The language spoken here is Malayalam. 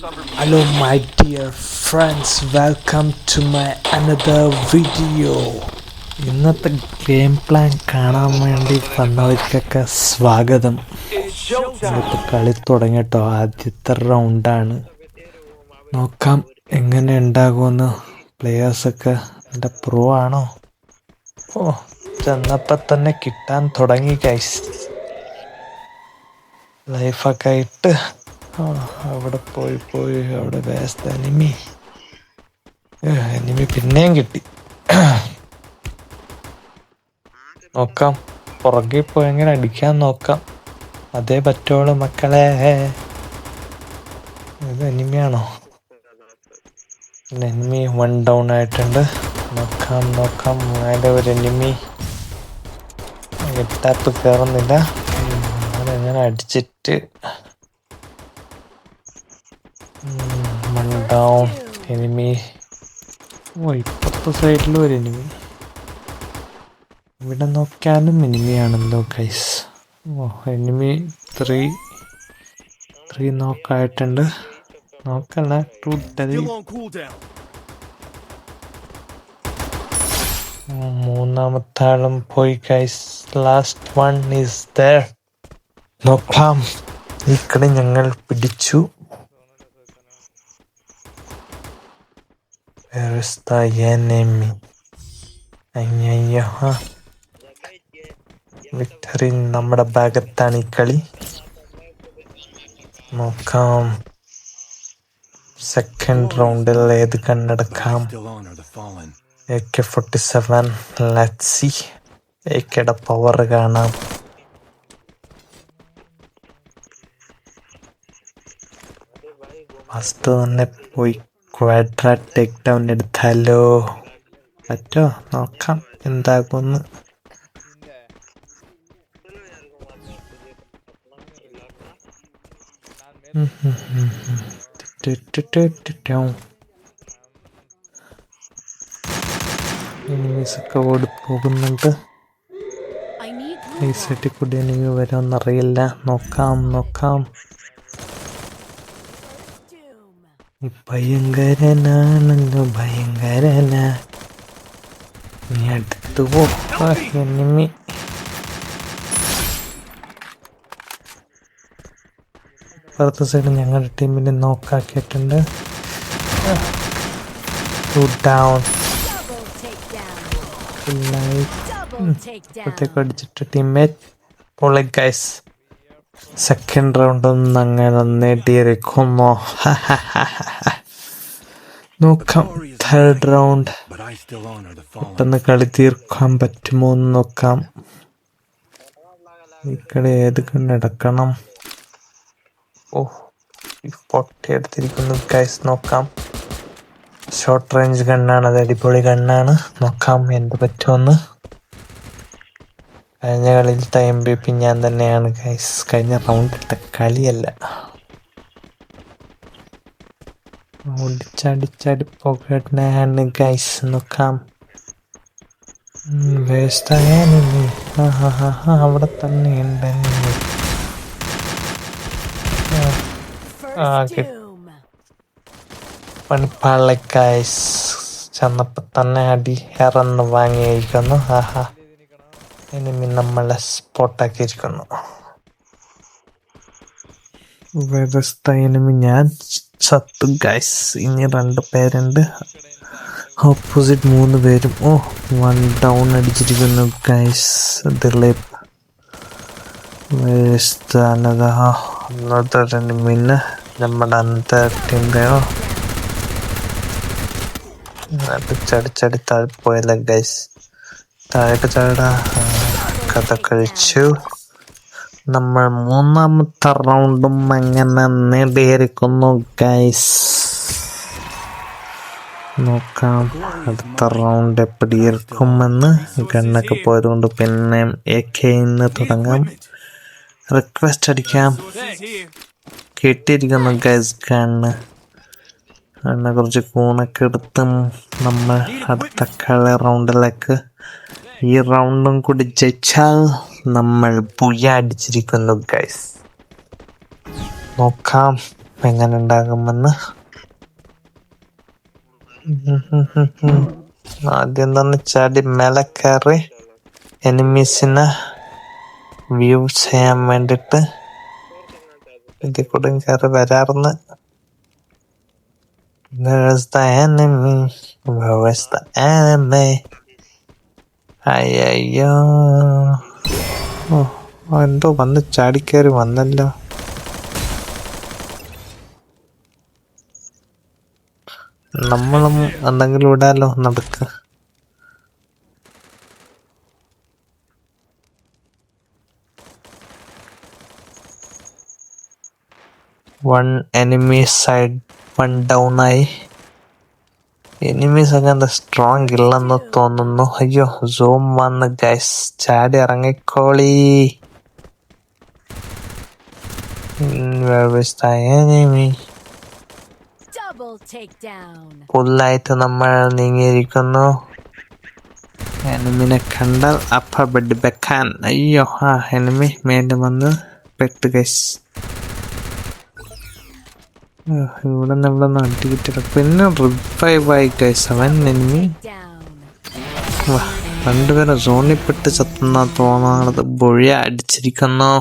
Hello my dear friends, welcome to my another video. ഇന്നത്തെ ഗെയിം പ്ലാൻ കാണാൻ വേണ്ടി വന്നവർക്കൊക്കെ സ്വാഗതം. ഇന്നത്തെ കളി തുടങ്ങിട്ടോ, ആദ്യത്തെ റൗണ്ടാണ്. നോക്കാം എങ്ങനെ ഉണ്ടാകുമെന്ന്. പ്ലെയേഴ്സൊക്കെ എൻ്റെ പ്രോ ആണോ? ചെന്നപ്പോൾ തന്നെ കിട്ടാൻ തുടങ്ങി ഗൈസ്. ലൈഫൊക്കെ ഇട്ട് അവിടെ പോയി അവിടെ വേസ്റ്റ് എനിമി പിന്നെയും കിട്ടി. നോക്കാം, പുറകെ പോയി എങ്ങനെ അടിക്കാൻ നോക്കാം. അതേ പറ്റുള്ളൂ മക്കളെ. ഇത് എനിമിയാണോ? എനിമി 1 ഡൗൺ ആയിട്ടുണ്ട്. നോക്കാം അതിൻ്റെ ഒരു എനിമി ടാപ്പ് കയറുന്നില്ല. അതെങ്ങനെ അടിച്ചിട്ട് 1 ഡൗൺ. എനിമി ഇപ്പുറത്തെ സൈഡിലും ഒരു എനിമി. ഇവിടെ നോക്കിയാലും എനിമിയാണല്ലോ ഗൈസ്. എനിമി 3 നോക്കായിട്ടുണ്ട്. നോക്കല്ല, 2 മൂന്നാമത്തെ ആളും പോയി guys. Last one is there. നോക്കാം, ഈ കളി ഞങ്ങൾ പിടിച്ചു. വിക്ടറി നമ്മുടെ ഭാഗത്താണ് ഈ കളി. നോക്കാം സെക്കൻഡ് റൗണ്ടിൽ ഏത് കണ്ണെടുക്കാം. AK-47. Let's see. AKയുടെ പവർ കാണാം. ഫസ്റ്റ് തന്നെ പോയി ക്വാഡ്ര ടേക്ക് ഡൗൺ എടുത്താലോ? പറ്റോ? നോക്കാം എന്താകുമെന്ന്. എനിമീസൊക്കെ ഓടി പോകുന്നുണ്ട്. ഈ സൈഡിൽ കൂടി എനിമി വരുമെന്നറിയില്ല. നോക്കാം. ഭയങ്കരനാണല്ലോ ഭയങ്കരനാ. നീ അടുത്ത് പോ. എനിമി ഇപ്പുറത്തെ സൈഡ് ഞങ്ങളുടെ ടീമിനെ നോക്കാക്കിയിട്ടുണ്ട്. 2 ഡൗൺ. ഇപ്പോഴത്തേക്ക് അടിച്ചിട്ട് ടീംമേറ്റ് പൊളി ഗൈസ്. സെക്കൻഡ് റൗണ്ട് ഒന്നും അങ്ങനെ നേടിയിരിക്കുന്നു. നോക്കാം തേർഡ് റൗണ്ട് പെട്ടെന്ന് കളി തീർക്കാൻ പറ്റുമോ എന്ന് നോക്കാം. ഈ കളി ഏത് കണ്ടെടുക്കണം? പൊട്ടിയെടുത്തിരിക്കുന്നു ഗൈസ്. നോക്കാം, ഷോർട്ട് റേഞ്ച് ഗണ്ണാണ്, അത് അടിപൊളി ഗണ്ണാണ്. നോക്കാം എന്ത് പറ്റുമെന്ന്. കഴിഞ്ഞ കളിയിലത്തെ MVP ഞാൻ തന്നെയാണ് ഗൈസ്. കഴിഞ്ഞ റൗണ്ടിലത്തെ കളിയല്ല. ഓടിച്ചടിച്ചടി പോകണാണ് ഗൈസ്. നോക്കാം, വേസ്റ്റായാലും അവിടെ തന്നെ ഉണ്ട്. പണിപ്പാളെ ഗൈസ്. ചെന്നപ്പോ തന്നെ അടി ഇറന്ന് വാങ്ങിയിരിക്കുന്നു. എനിമി നമ്മളെ സ്പോട്ടാക്കിയിരിക്കുന്നു. വ്യവസ്ഥ എനിമി ഞാൻ ചത്തു ഗൈസ്. ഇനി 2 പേരുണ്ട്. ഓപ്പോസിറ്റ് 3 പേരും 1 ഡൗൺ അടിച്ചിരിക്കുന്നു ഗൈസ്. ദിലീപ് അന്നത്തെ എനിമിന് നമ്മുടെ അന്നത്തെ ടീം വേണോ? ചടിച്ചടി താഴെ പോയല്ല ഗൈസ്. താഴേക്ക് ചാടാ. കഥ കഴിച്ചു. നമ്മൾ മൂന്നാമത്തെ റൗണ്ടും അങ്ങനെ നേടിയിരിക്കുന്നു ഗൈസ്. നോക്കാം അടുത്ത റൗണ്ട് എപ്പടി ഇരിക്കുമെന്ന്. ഗണ്ണൊക്കെ പോയതുകൊണ്ട് പിന്നെ AK-ന്ന് തുടങ്ങാം. റിക്വസ്റ്റ് അടിക്കാം. കിട്ടിയിരിക്കുന്നു ഗൈസ് ഗണ്ണ്. അതിനെ കുറച്ച് കൂണൊക്കെ എടുത്തും നമ്മൾ അടുത്ത കളി റൗണ്ടിലേക്ക്. ഈ റൗണ്ടും കൂടി ജയിച്ചാൽ നമ്മൾ പുയ അടിച്ചിരിക്കുന്നു ഗൈസ്. നോക്കാം എങ്ങനെ ഉണ്ടാകുമെന്ന്. ആദ്യം തന്നെ ചാടി മേലെ കയറി എനിമീസിനെ വ്യൂ ചെയ്യാൻ വേണ്ടിട്ട് ഇതിൽ കൂടെ കയറി വരാറുന്ന്. Where's the enemy? Where's the enemy? അയ്യോ, എന്തോ വന്ന് ചാടിക്കയറി വന്നല്ലോ. നമ്മളും എന്തെങ്കിലും ഇടാലോ, നടക്ക്. One enemy side, one down ആയി. എനിമീസ് ഒക്കെ എന്താ സ്ട്രോങ് ഇല്ലെന്ന് തോന്നുന്നു. അയ്യോ, സൂം വന്ന് ഗൈസ്, ചാടി ഇറങ്ങിക്കോളി. ഫുള്ളായിട്ട് നമ്മൾ നീങ്ങിയിരിക്കുന്നു. എനിമിനെ കണ്ടാൽ അപ്പ ബെഡ് വെക്കാൻ. അയ്യോ, എനിമി മേലെ വന്ന് പെട്ട് ഗൈസ്. ഇവിടെ നമ്മളൊന്ന് അടിക്കിട്ടില്ല. പിന്നെ റിവൈവായി ഗൈസ് അവൻ എനിമി. രണ്ടുപേരെ സോണിൽ പെട്ട് ചത്തുന്ന തോന്നുന്നത്. ബൊഴിയ അടിച്ചിരിക്കുന്നു.